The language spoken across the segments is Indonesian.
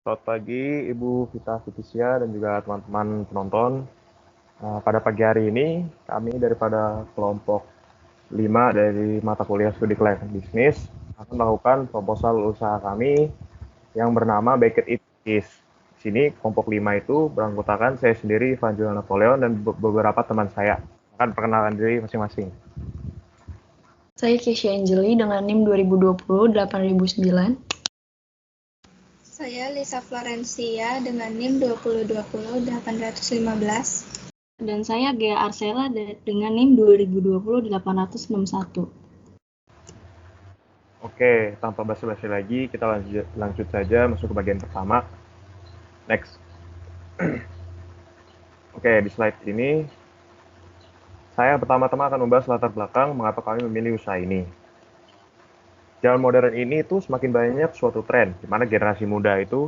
Selamat pagi Ibu Vita Fitisia dan juga teman-teman penonton. Pada pagi hari ini kami daripada kelompok 5 dari mata kuliah studi kelaikan bisnis akan melakukan proposal usaha kami yang bernama Baked It Cookies. Di sini kelompok 5 itu beranggotakan saya sendiri, Evangelina Napoleon, dan beberapa teman saya. Akan perkenalkan diri masing-masing. Saya Keisha Angeli dengan NIM 2020-8009. Saya Lisa Florencia dengan NIM 2020-815. Dan saya Gea Arsela dengan NIM 2020-861. Oke, tanpa basa-basi lagi, kita lanjut saja masuk ke bagian pertama. Next. Oke, di slide ini saya pertama-tama akan membahas latar belakang mengapa kami memilih usaha ini. Zaman modern ini itu semakin banyak suatu tren, di mana generasi muda itu,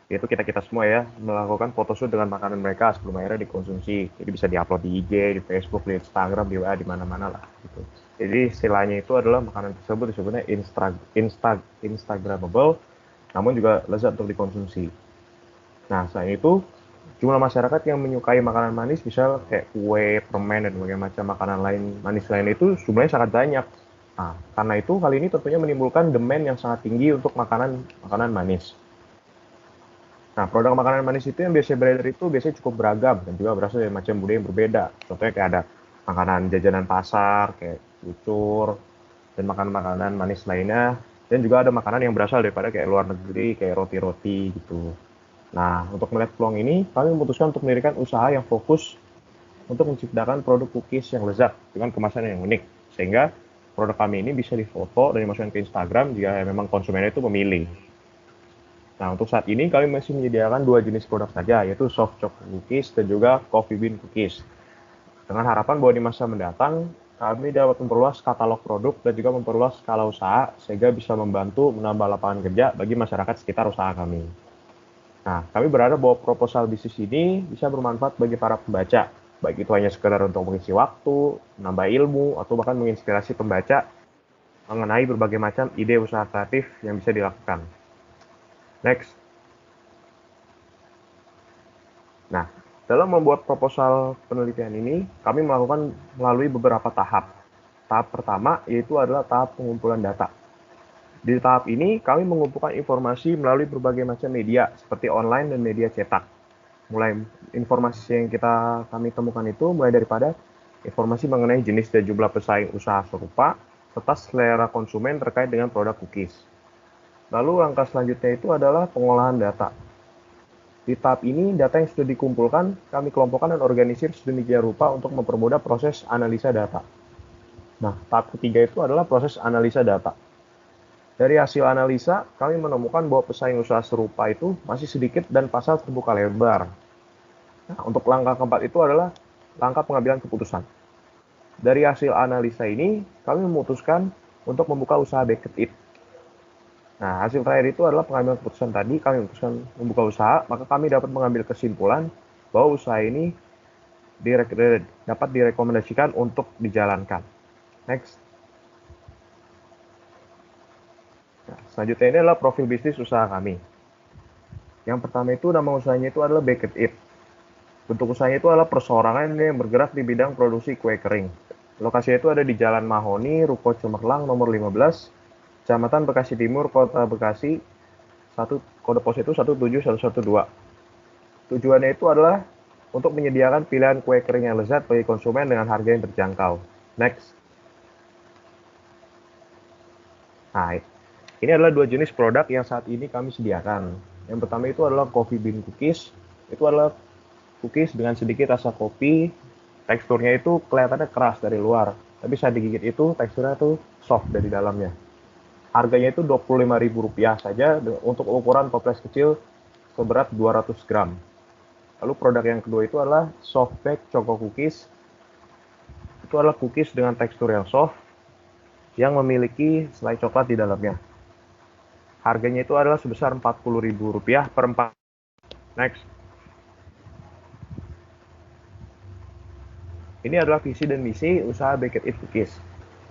yaitu kita-kita semua ya, melakukan photoshoot dengan makanan mereka sebelum akhirnya dikonsumsi. Jadi bisa diupload di IG, di Facebook, di Instagram, di WA, di mana-mana lah. Gitu. Jadi istilahnya itu adalah makanan tersebut disebutnya Instagramable, namun juga lezat untuk dikonsumsi. Nah, selain itu, jumlah masyarakat yang menyukai makanan manis, misal kayak kue, permen, dan berbagai macam makanan lain manis lain itu jumlahnya sangat banyak. Nah, karena itu hal ini tentunya menimbulkan demand yang sangat tinggi untuk makanan manis. Nah, produk makanan manis itu yang biasanya beredar itu biasanya cukup beragam dan juga berasal dari macam budaya yang berbeda. Contohnya kayak ada makanan jajanan pasar, kayak cucur, dan makanan-makanan manis lainnya. Dan juga ada makanan yang berasal daripada kayak luar negeri, kayak roti-roti gitu. Nah, untuk melihat peluang ini, kami memutuskan untuk mendirikan usaha yang fokus untuk menciptakan produk cookies yang lezat dengan kemasan yang unik. Sehingga produk kami ini bisa difoto dan dimasukkan ke Instagram jika memang konsumennya itu memilih. Nah, untuk saat ini kami masih menyediakan 2 jenis produk saja, yaitu soft chocolate cookies dan juga coffee bean cookies. Dengan harapan bahwa di masa mendatang, kami dapat memperluas katalog produk dan juga memperluas skala usaha sehingga bisa membantu menambah lapangan kerja bagi masyarakat sekitar usaha kami. Nah, kami berharap bahwa proposal bisnis ini bisa bermanfaat bagi para pembaca, baik itu hanya sekedar untuk mengisi waktu, menambah ilmu, atau bahkan menginspirasi pembaca mengenai berbagai macam ide usaha kreatif yang bisa dilakukan. Next. Nah, dalam membuat proposal penelitian ini, kami melakukan melalui beberapa tahap. Tahap pertama yaitu adalah tahap pengumpulan data. Di tahap ini, kami mengumpulkan informasi melalui berbagai macam media, seperti online dan media cetak. Mulai informasi yang kami temukan itu mulai daripada informasi mengenai jenis dan jumlah pesaing usaha serupa, serta selera konsumen terkait dengan produk cookies. Lalu langkah selanjutnya itu adalah pengolahan data. Di tahap ini, data yang sudah dikumpulkan, kami kelompokkan dan organisir sedemikian rupa untuk mempermudah proses analisa data. Nah, tahap ketiga itu adalah proses analisa data. Dari hasil analisa, kami menemukan bahwa pesaing usaha serupa itu masih sedikit dan pasar terbuka lebar. Nah, untuk langkah keempat itu adalah langkah pengambilan keputusan. Dari hasil analisa ini, kami memutuskan untuk membuka usaha Baked It. Nah, hasil terakhir itu adalah pengambilan keputusan tadi, kami memutuskan membuka usaha, maka kami dapat mengambil kesimpulan bahwa usaha ini dapat direkomendasikan untuk dijalankan. Next. Nah, selanjutnya ini adalah profil bisnis usaha kami. Yang pertama itu nama usahanya itu adalah Baked It. Bentuk usahanya itu adalah perseorangan yang bergerak di bidang produksi kue kering. Lokasinya itu ada di Jalan Mahoni, Ruko Cemerlang, nomor 15, Kecamatan Bekasi Timur, Kota Bekasi, kode pos itu 17112. Tujuannya itu adalah untuk menyediakan pilihan kue kering yang lezat bagi konsumen dengan harga yang terjangkau. Next. Nah, ini adalah 2 jenis produk yang saat ini kami sediakan. Yang pertama itu adalah coffee bean cookies. Itu adalah cookies dengan sedikit rasa kopi. Teksturnya itu kelihatannya keras dari luar, tapi saat digigit itu teksturnya tuh soft dari dalamnya. Harganya itu Rp25.000 saja untuk ukuran toples kecil seberat 200 gram. Lalu produk yang kedua itu adalah soft bake choco cookies. Itu adalah cookies dengan tekstur yang soft yang memiliki selai coklat di dalamnya. Harganya itu adalah sebesar Rp40.000 per 4. Next. Ini adalah visi dan misi usaha Baked It Cookies.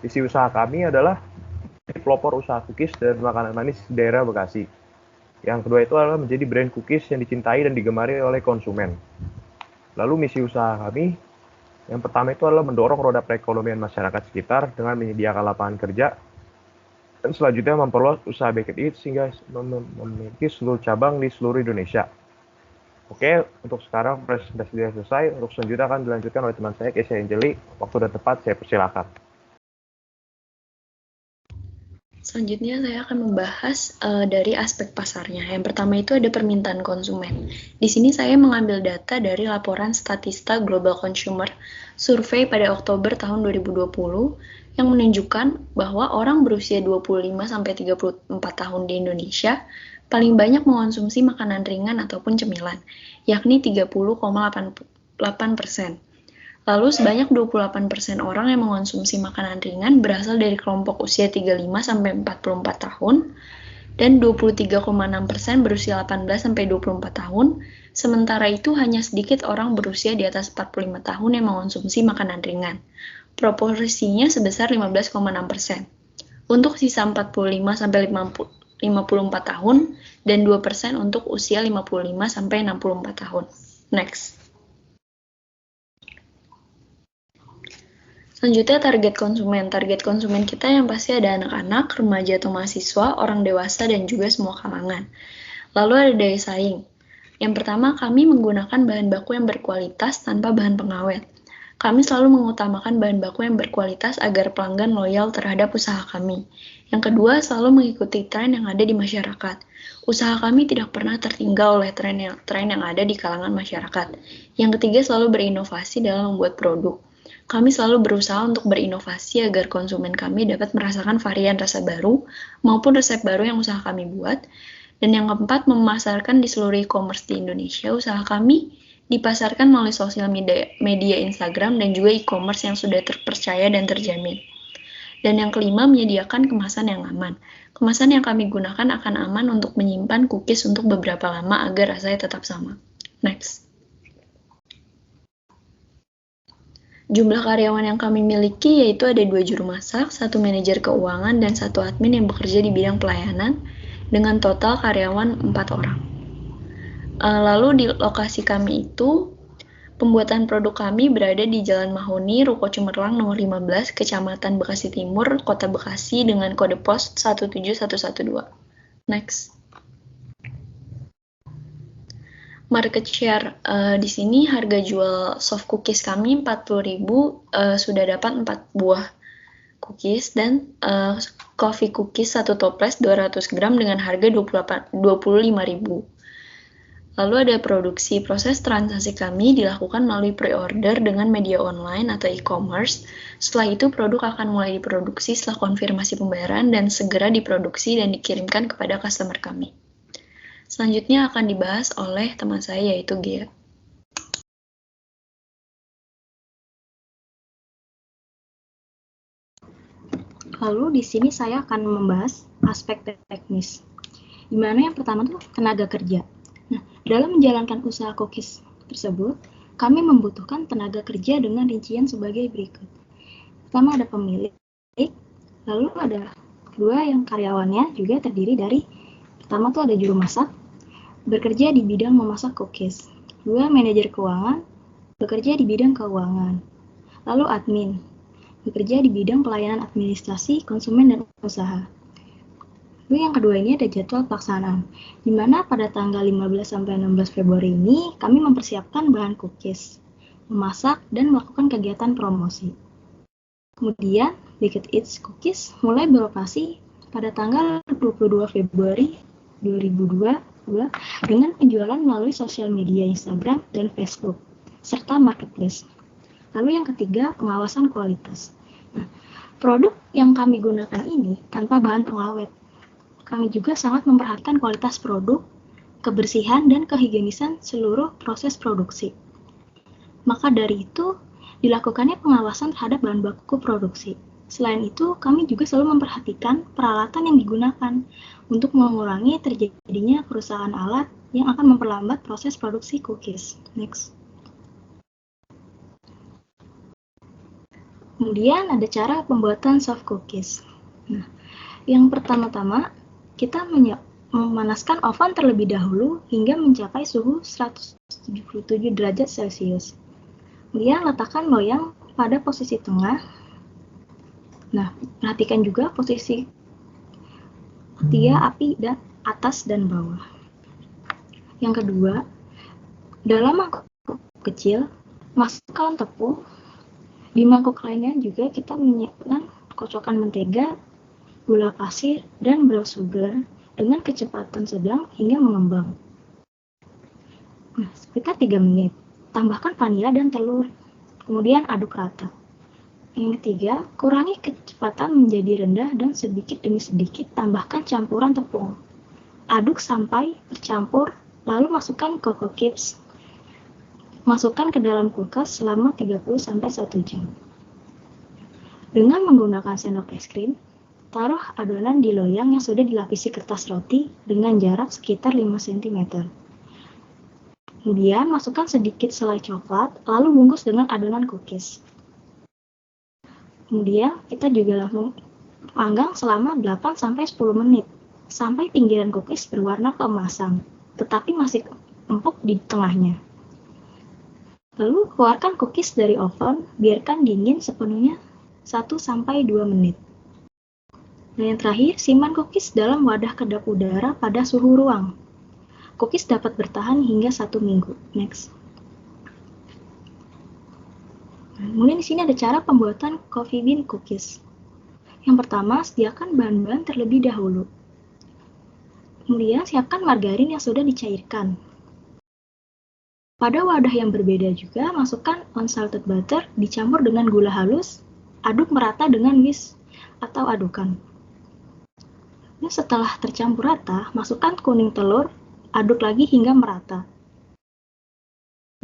Visi usaha kami adalah pelopor usaha cookies dan makanan manis di daerah Bekasi. Yang kedua itu adalah menjadi brand cookies yang dicintai dan digemari oleh konsumen. Lalu misi usaha kami, yang pertama itu adalah mendorong roda perekonomian masyarakat sekitar dengan menyediakan lapangan kerja, dan selanjutnya memperluas usaha Baked Eats sehingga memiliki seluruh cabang di seluruh Indonesia. Oke, untuk sekarang presentasi sudah selesai. Untuk selanjutnya akan dilanjutkan oleh teman saya, Kesia Angeli. Waktu sudah tepat, saya persilakan. Selanjutnya saya akan membahas dari aspek pasarnya. Yang pertama itu ada permintaan konsumen. Di sini saya mengambil data dari laporan Statista Global Consumer Survey pada Oktober tahun 2020 yang menunjukkan bahwa orang berusia 25-34 tahun di Indonesia paling banyak mengonsumsi makanan ringan ataupun cemilan, yakni 30,8%. Lalu sebanyak 28% orang yang mengonsumsi makanan ringan berasal dari kelompok usia 35-44 tahun, dan 23,6% berusia 18-24 tahun, sementara itu hanya sedikit orang berusia di atas 45 tahun yang mengonsumsi makanan ringan. Proporsinya sebesar 15,6%. Untuk sisa 45-54 tahun, dan 2% untuk usia 55-64 tahun. Next. Selanjutnya target konsumen. Target konsumen kita yang pasti ada anak-anak, remaja atau mahasiswa, orang dewasa, dan juga semua kalangan. Lalu ada daya saing. Yang pertama, kami menggunakan bahan baku yang berkualitas tanpa bahan pengawet. Kami selalu mengutamakan bahan baku yang berkualitas agar pelanggan loyal terhadap usaha kami. Yang kedua, selalu mengikuti tren yang ada di masyarakat. Usaha kami tidak pernah tertinggal oleh tren yang ada di kalangan masyarakat. Yang ketiga, selalu berinovasi dalam membuat produk. Kami selalu berusaha untuk berinovasi agar konsumen kami dapat merasakan varian rasa baru maupun resep baru yang usaha kami buat. Dan yang keempat, memasarkan di seluruh e-commerce di Indonesia. Usaha kami dipasarkan melalui sosial media Instagram dan juga e-commerce yang sudah terpercaya dan terjamin. Dan yang kelima, menyediakan kemasan yang aman. Kemasan yang kami gunakan akan aman untuk menyimpan cookies untuk beberapa lama agar rasanya tetap sama. Next. Jumlah karyawan yang kami miliki yaitu ada 2 juru masak, 1 manajer keuangan, dan 1 admin yang bekerja di bidang pelayanan dengan total karyawan 4 orang. Lalu di lokasi kami itu, pembuatan produk kami berada di Jalan Mahoni, Ruko Cemerlang nomor 15, Kecamatan Bekasi Timur, Kota Bekasi dengan kode pos 17112. Next. Market share, di sini harga jual soft cookies kami 40.000, sudah dapat 4 buah cookies, dan coffee cookies 1 toples 200 gram dengan harga 25.000. Lalu ada produksi. Proses transaksi kami dilakukan melalui pre-order dengan media online atau e-commerce. Setelah itu produk akan mulai diproduksi setelah konfirmasi pembayaran dan segera diproduksi dan dikirimkan kepada customer kami. Selanjutnya akan dibahas oleh teman saya yaitu Gia. Lalu di sini saya akan membahas aspek teknis. Di mana yang pertama tuh tenaga kerja. Nah, dalam menjalankan usaha cookies tersebut, kami membutuhkan tenaga kerja dengan rincian sebagai berikut. Pertama ada pemilik, lalu ada kedua yang karyawannya juga terdiri dari, pertama tuh ada juru masak, bekerja di bidang memasak cookies. 2. Manajer keuangan, bekerja di bidang keuangan. Lalu admin, bekerja di bidang pelayanan administrasi, konsumen, dan usaha. Lalu yang kedua ini ada jadwal pelaksanaan, di mana pada tanggal 15-16 Februari ini kami mempersiapkan bahan cookies, memasak, dan melakukan kegiatan promosi. Kemudian, Baked Eats Cookies mulai beroperasi pada tanggal 22 Februari 2002 dengan penjualan melalui sosial media Instagram dan Facebook, serta marketplace. Lalu yang ketiga, pengawasan kualitas. Nah, produk yang kami gunakan ini tanpa bahan pengawet. Kami juga sangat memperhatikan kualitas produk, kebersihan, dan kehigienisan seluruh proses produksi. Maka dari itu, dilakukannya pengawasan terhadap bahan baku produksi. Selain itu, kami juga selalu memperhatikan peralatan yang digunakan untuk mengurangi terjadinya kerusakan alat yang akan memperlambat proses produksi cookies. Next. Kemudian ada cara pembuatan soft cookies. Nah, yang pertama-tama kita memanaskan oven terlebih dahulu hingga mencapai suhu 177 derajat Celcius. Kemudian letakkan loyang pada posisi tengah. Nah, perhatikan juga posisi api dan atas dan bawah. Yang kedua, dalam mangkuk kecil, masukkan tepung. Di mangkuk lainnya juga kita menyiapkan kocokan mentega, gula pasir, dan brown sugar dengan kecepatan sedang hingga mengembang. Nah, sekitar 3 menit. Tambahkan vanila dan telur. Kemudian aduk rata. Yang ketiga, kurangi kecepatan menjadi rendah dan sedikit demi sedikit tambahkan campuran tepung. Aduk sampai tercampur, lalu masukkan Cocoa Chips. Masukkan ke dalam kulkas selama 30-1 jam. Dengan menggunakan sendok es krim, taruh adonan di loyang yang sudah dilapisi kertas roti dengan jarak sekitar 5 cm. Kemudian masukkan sedikit selai coklat, lalu bungkus dengan adonan cookies. Kemudian kita juga langsung panggang selama 8-10 menit, sampai pinggiran cookies berwarna keemasan, tetapi masih empuk di tengahnya. Lalu keluarkan cookies dari oven, biarkan dingin sepenuhnya 1-2 menit. Dan yang terakhir, simpan cookies dalam wadah kedap udara pada suhu ruang. Cookies dapat bertahan hingga 1 minggu. Next. Kemudian di sini ada cara pembuatan coffee bean cookies. Yang pertama, sediakan bahan-bahan terlebih dahulu. Kemudian siapkan margarin yang sudah dicairkan. Pada wadah yang berbeda juga, masukkan unsalted butter dicampur dengan gula halus, aduk merata dengan whisk atau adukan. Dan setelah tercampur rata, masukkan kuning telur, aduk lagi hingga merata.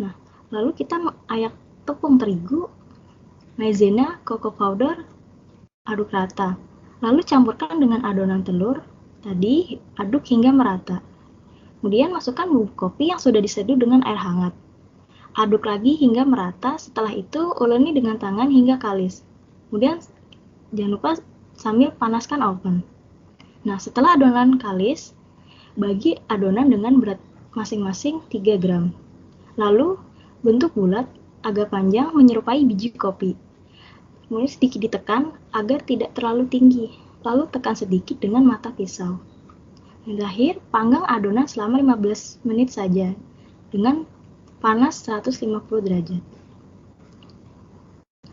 Nah, lalu kita ayak tepung terigu, maizena, cocoa powder, aduk rata. Lalu campurkan dengan adonan telur, tadi aduk hingga merata. Kemudian masukkan bubuk kopi yang sudah diseduh dengan air hangat. Aduk lagi hingga merata, setelah itu uleni dengan tangan hingga kalis. Kemudian jangan lupa sambil panaskan oven. Nah, setelah adonan kalis, bagi adonan dengan berat masing-masing 3 gram. Lalu, bentuk bulat agak panjang menyerupai biji kopi. Kemudian sedikit ditekan agar tidak terlalu tinggi. Lalu tekan sedikit dengan mata pisau. Yang terakhir, panggang adonan selama 15 menit saja dengan panas 150 derajat.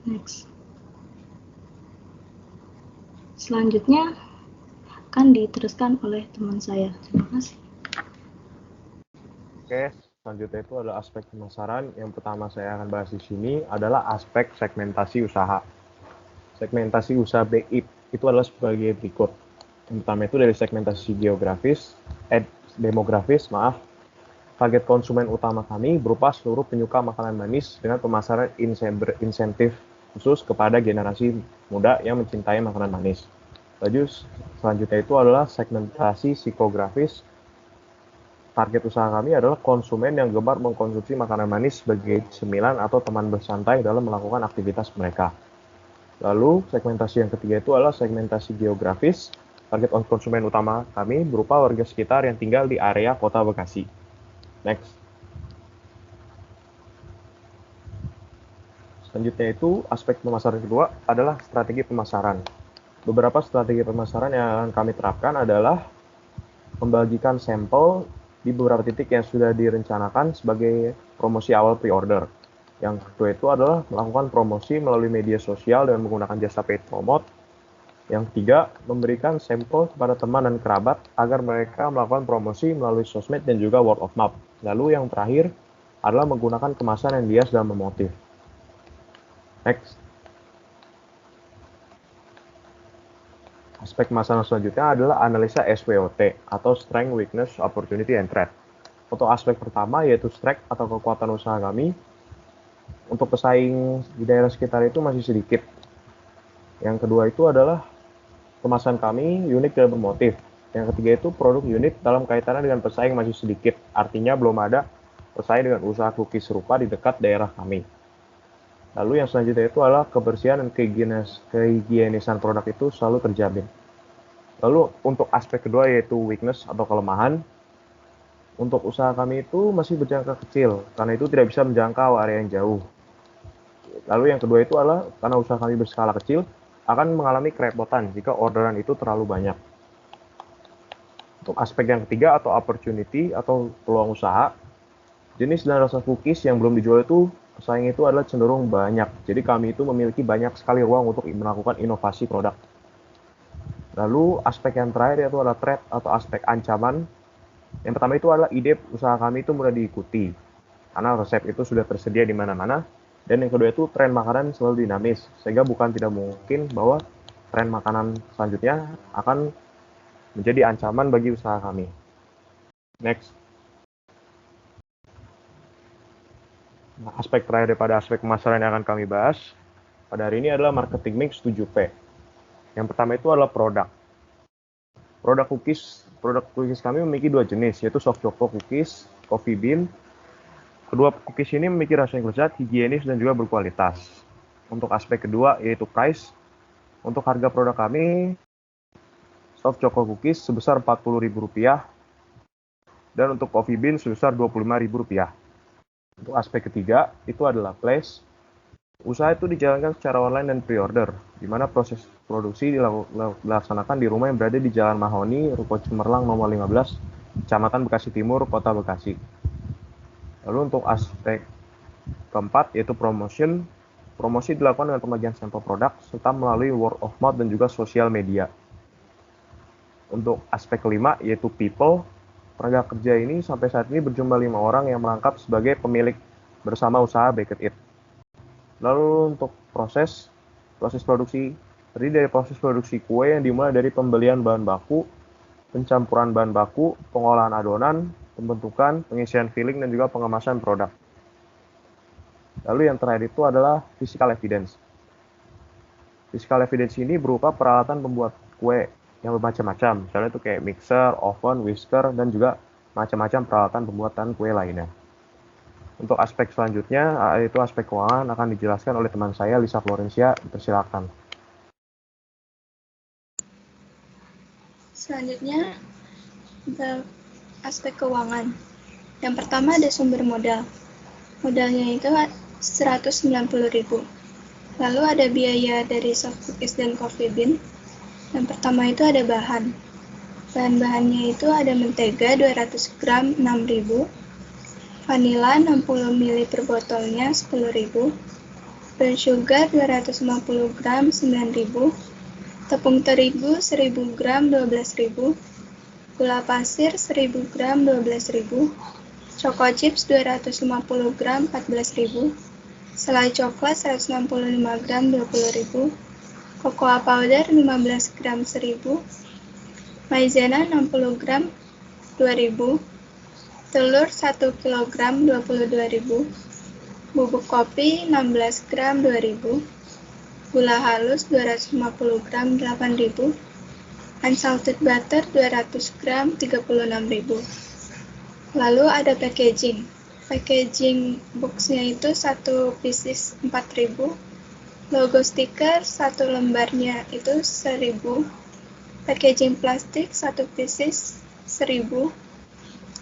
Next. Selanjutnya akan diteruskan oleh teman saya. Terima kasih. Oke, selanjutnya itu adalah aspek pemasaran. Yang pertama saya akan bahas di sini adalah aspek segmentasi usaha. Segmentasi usaha BI itu adalah sebagai berikut. Yang pertama itu dari segmentasi demografis. Target konsumen utama kami berupa seluruh penyuka makanan manis dengan pemasaran insentif khusus kepada generasi muda yang mencintai makanan manis. Lalu selanjutnya itu adalah segmentasi psikografis. Target usaha kami adalah konsumen yang gemar mengkonsumsi makanan manis sebagai cemilan atau teman bersantai dalam melakukan aktivitas mereka. Lalu segmentasi yang ketiga itu adalah segmentasi geografis. Target konsumen utama kami berupa warga sekitar yang tinggal di area kota Bekasi. Next. Selanjutnya itu aspek pemasaran kedua adalah strategi pemasaran. Beberapa strategi pemasaran yang akan kami terapkan adalah membagikan sampel di beberapa titik yang sudah direncanakan sebagai promosi awal pre-order. Yang kedua itu adalah melakukan promosi melalui media sosial dengan menggunakan jasa paid promote. Yang ketiga, memberikan sampel kepada teman dan kerabat agar mereka melakukan promosi melalui sosmed dan juga word of mouth. Lalu yang terakhir adalah menggunakan kemasan yang bias dan memotif. Next. Aspek pemasaran selanjutnya adalah analisa SWOT atau Strength, Weakness, Opportunity, and Threat. Untuk aspek pertama yaitu strength atau kekuatan usaha kami, untuk pesaing di daerah sekitar itu masih sedikit. Yang kedua itu adalah kemasan kami unik dan bermotif. Yang ketiga itu produk unik dalam kaitannya dengan pesaing masih sedikit. Artinya belum ada pesaing dengan usaha cookies serupa di dekat daerah kami. Lalu yang selanjutnya itu adalah kebersihan dan kehigienisan produk itu selalu terjamin. Lalu untuk aspek kedua yaitu weakness atau kelemahan, untuk usaha kami itu masih berjangka kecil, karena itu tidak bisa menjangkau area yang jauh. Lalu yang kedua itu adalah karena usaha kami berskala kecil, akan mengalami kerepotan jika orderan itu terlalu banyak. Untuk aspek yang ketiga atau opportunity atau peluang usaha, jenis dan rasa cookies yang belum dijual itu pesaing itu adalah cenderung banyak. Jadi kami itu memiliki banyak sekali ruang untuk melakukan inovasi produk. Lalu aspek yang terakhir yaitu adalah threat atau aspek ancaman. Yang pertama itu adalah ide usaha kami itu mudah diikuti, karena resep itu sudah tersedia di mana-mana. Dan yang kedua itu tren makanan selalu dinamis, sehingga bukan tidak mungkin bahwa tren makanan selanjutnya akan menjadi ancaman bagi usaha kami. Next. Nah, aspek terakhir daripada aspek pemasaran yang akan kami bahas pada hari ini adalah marketing mix 7P. Yang pertama itu adalah produk. Produk cookies kami memiliki dua jenis, yaitu soft choco cookies, coffee bean. Kedua cookies ini memiliki rasa yang lezat, higienis, dan juga berkualitas. Untuk aspek kedua yaitu price. Untuk harga produk kami, soft choco cookies sebesar Rp40.000 dan untuk coffee bean sebesar Rp25.000. Untuk aspek ketiga itu adalah place. Usaha itu dijalankan secara online dan pre-order, di mana proses produksi dilaksanakan di rumah yang berada di Jalan Mahoni, Ruko Cemerlang nomor 15, Kecamatan Bekasi Timur, Kota Bekasi. Lalu untuk aspek keempat yaitu promotion. Promosi dilakukan dengan pembagian sampel produk serta melalui word of mouth dan juga sosial media. Untuk aspek kelima yaitu people. Tenaga kerja ini sampai saat ini berjumlah 5 orang yang merangkap sebagai pemilik bersama usaha Baked It. Lalu untuk proses produksi terdiri dari proses produksi kue yang dimulai dari pembelian bahan baku, pencampuran bahan baku, pengolahan adonan, pembentukan, pengisian filling, dan juga pengemasan produk. Lalu yang terakhir itu adalah physical evidence. Physical evidence ini berupa peralatan pembuat kue yang bermacam-macam, misalnya itu kayak mixer, oven, whisker, dan juga macam-macam peralatan pembuatan kue lainnya. Untuk aspek selanjutnya, yaitu aspek keuangan, akan dijelaskan oleh teman saya, Lisa Florencia. Persilakan. Selanjutnya, aspek keuangan. Yang pertama ada sumber modal. Modalnya itu 190.000. Lalu ada biaya dari soft cookies dan coffee bean. Yang pertama itu ada bahan. Bahan-bahannya itu ada mentega 200 gram 6.000, vanila 60 ml per botolnya 10.000, brown sugar 250 gram 9.000, tepung terigu 1000 gram 12.000, gula pasir 1000 gram 12.000, choco chips 250 gram 14.000, selai coklat 165 gram 20.000, cocoa powder 15 gram 1.000, maizena 60 gram 2.000, telur 1 kg 22.000, bubuk kopi 16 gram 2.000, gula halus 250 gram 8.000, unsalted butter 200 gram 36.000. Lalu ada packaging. Packaging boxnya itu 1 pieces 4.000. Logo stiker 1 lembarnya itu 1.000. Packaging plastik 1 pieces 1.000.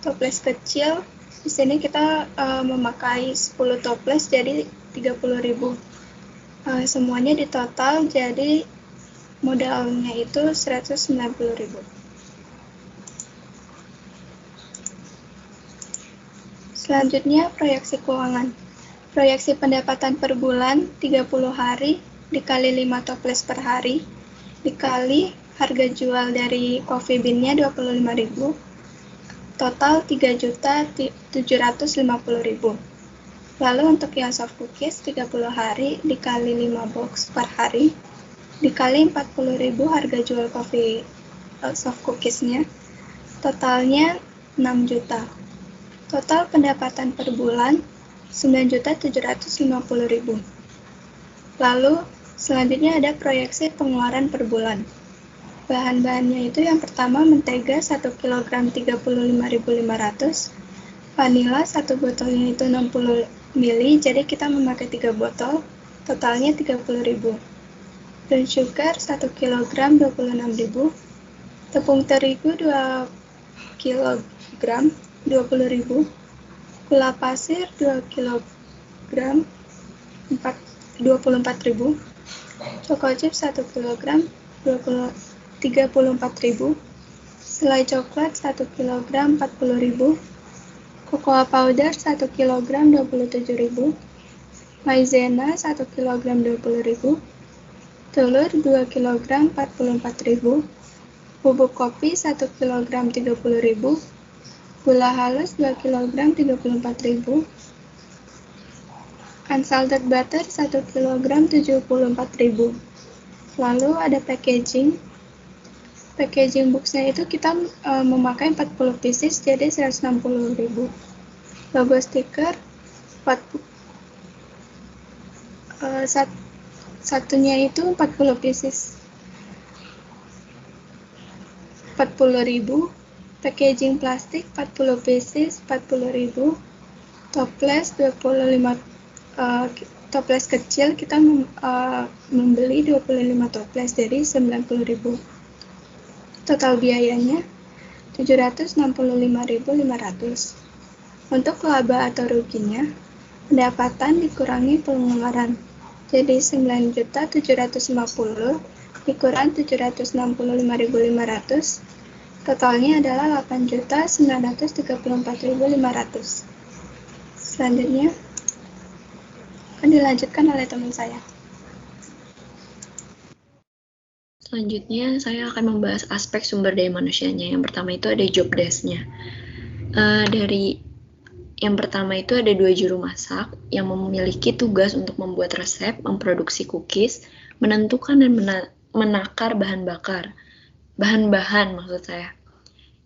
Toples kecil, di sini kita memakai 10 toples jadi 30.000. Semuanya di total jadi modalnya itu 190.000. Selanjutnya proyeksi keuangan. Proyeksi pendapatan per bulan 30 hari dikali 5 toples per hari dikali harga jual dari coffee bean-nya 25.000, total 3.750.000. Lalu untuk yang soft cookies 30 hari dikali 5 box per hari dikali 40.000 harga jual soft cookies-nya, totalnya 6 juta. Total pendapatan per bulan 9.750.000. Lalu selanjutnya ada proyeksi pengeluaran per bulan. Bahan-bahannya itu yang pertama mentega 1 kg 35.500, vanila 1 botolnya itu 60 ml, jadi kita memakai 3 botol, totalnya 30.000. Brown sugar 1 kg 26.000, tepung terigu 2 kg 20.000, gula pasir 2 kg 24.000, choco chip 1 kg 34.000, selai coklat 1 kg 40.000, cocoa powder 1 kg 27.000, maizena 1 kg 20.000, telur 2 kg 44.000, bubuk kopi 1 kg 30.000, gula halus 2 kg 34.000, unsalted butter 1 kg 74.000. Lalu ada packaging boxnya itu kita memakai 40 pieces jadi 160.000. Logo stiker satunya itu 40 pieces 40.000. Packaging plastik 40 pieces 40.000. Toples 25 toples kecil kita membeli 25 toples jadi 90.000. Total biayanya 765.500. Untuk laba atau ruginya, pendapatan dikurangi pengeluaran. Jadi 9.750 dikurang 765.500. Totalnya adalah 8.934.500. Selanjutnya akan dilanjutkan oleh teman saya. Selanjutnya, saya akan membahas aspek sumber daya manusianya. Yang pertama itu ada job desk-nya. Yang pertama itu ada 2 juru masak yang memiliki tugas untuk membuat resep, memproduksi cookies, menentukan dan menakar bahan-bahan maksud saya.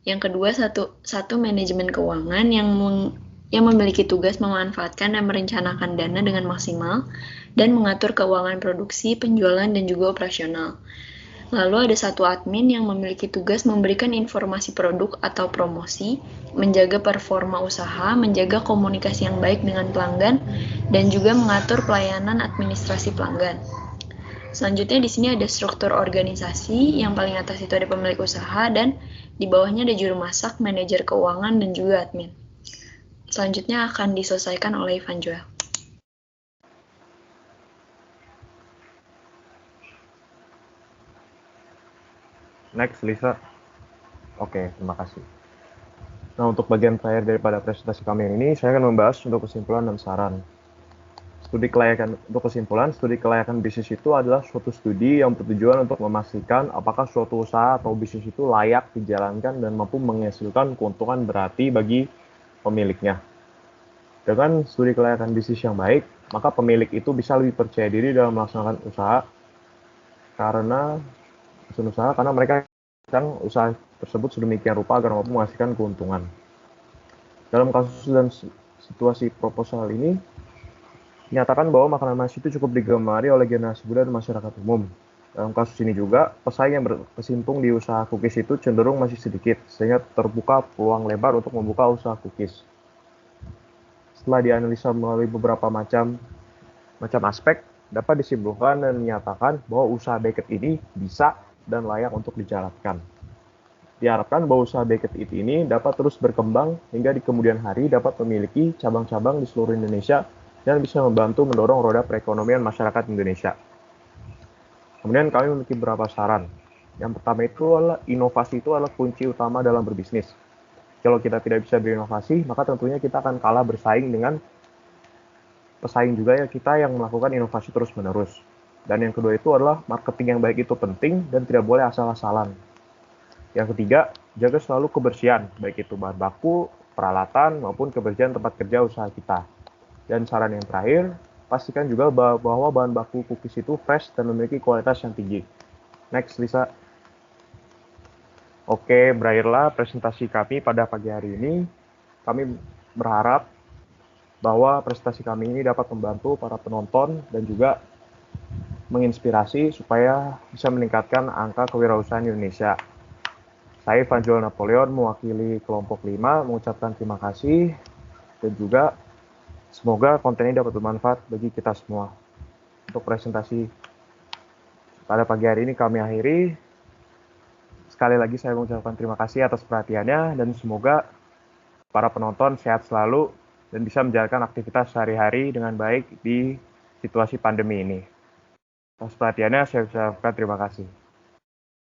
Yang kedua, satu manajemen keuangan yang memiliki tugas memanfaatkan dan merencanakan dana dengan maksimal dan mengatur keuangan produksi, penjualan, dan juga operasional. Lalu ada satu admin yang memiliki tugas memberikan informasi produk atau promosi, menjaga performa usaha, menjaga komunikasi yang baik dengan pelanggan, dan juga mengatur pelayanan administrasi pelanggan. Selanjutnya di sini ada struktur organisasi, yang paling atas itu ada pemilik usaha, dan di bawahnya ada juru masak, manajer keuangan, dan juga admin. Selanjutnya akan diselesaikan oleh Ivan Joel. Next, Lisa. Oke, terima kasih. Nah, untuk bagian terakhir daripada presentasi kami ini, saya akan membahas untuk kesimpulan dan saran. Untuk kesimpulan, studi kelayakan bisnis itu adalah suatu studi yang bertujuan untuk memastikan apakah suatu usaha atau bisnis itu layak dijalankan dan mampu menghasilkan keuntungan berarti bagi pemiliknya. Dengan studi kelayakan bisnis yang baik, maka pemilik itu bisa lebih percaya diri dalam melaksanakan usaha karena mereka sedang usaha tersebut sedemikian rupa agar mampu menghasilkan keuntungan. Dalam kasus dan situasi proposal ini, dinyatakan bahwa makanan manis itu cukup digemari oleh generasi muda dan masyarakat umum. Dalam kasus ini juga, pesaing yang berkecimpung di usaha cookies itu cenderung masih sedikit, sehingga terbuka peluang lebar untuk membuka usaha cookies. Setelah dianalisa melalui beberapa macam aspek, dapat disimpulkan dan menyatakan bahwa usaha Bakery ini bisa dan layak untuk dijalankan. Diharapkan bahwa usaha Bakery ini dapat terus berkembang hingga di kemudian hari dapat memiliki cabang-cabang di seluruh Indonesia dan bisa membantu mendorong roda perekonomian masyarakat Indonesia. Kemudian kami memiliki beberapa saran. Yang pertama itu adalah inovasi itu adalah kunci utama dalam berbisnis. Kalau kita tidak bisa berinovasi, maka tentunya kita akan kalah bersaing dengan pesaing juga ya kita yang melakukan inovasi terus-menerus. Dan yang kedua itu adalah marketing yang baik itu penting dan tidak boleh asal-asalan. Yang ketiga, jaga selalu kebersihan, baik itu bahan baku, peralatan, maupun kebersihan tempat kerja usaha kita. Dan saran yang terakhir, pastikan juga bahwa bahan baku cookies itu fresh dan memiliki kualitas yang tinggi. Next, Lisa. Oke, berakhirlah presentasi kami pada pagi hari ini. Kami berharap bahwa presentasi kami ini dapat membantu para penonton dan juga menginspirasi supaya bisa meningkatkan angka kewirausahaan Indonesia. Saya Ivan Joel Napoleon mewakili kelompok 5 mengucapkan terima kasih dan juga semoga konten ini dapat bermanfaat bagi kita semua. Untuk presentasi pada pagi hari ini kami akhiri. sekali lagi saya mengucapkan terima kasih atas perhatiannya dan semoga para penonton sehat selalu dan bisa menjalankan aktivitas sehari-hari dengan baik di situasi pandemi ini. Atas perhatiannya saya ucapkan terima kasih.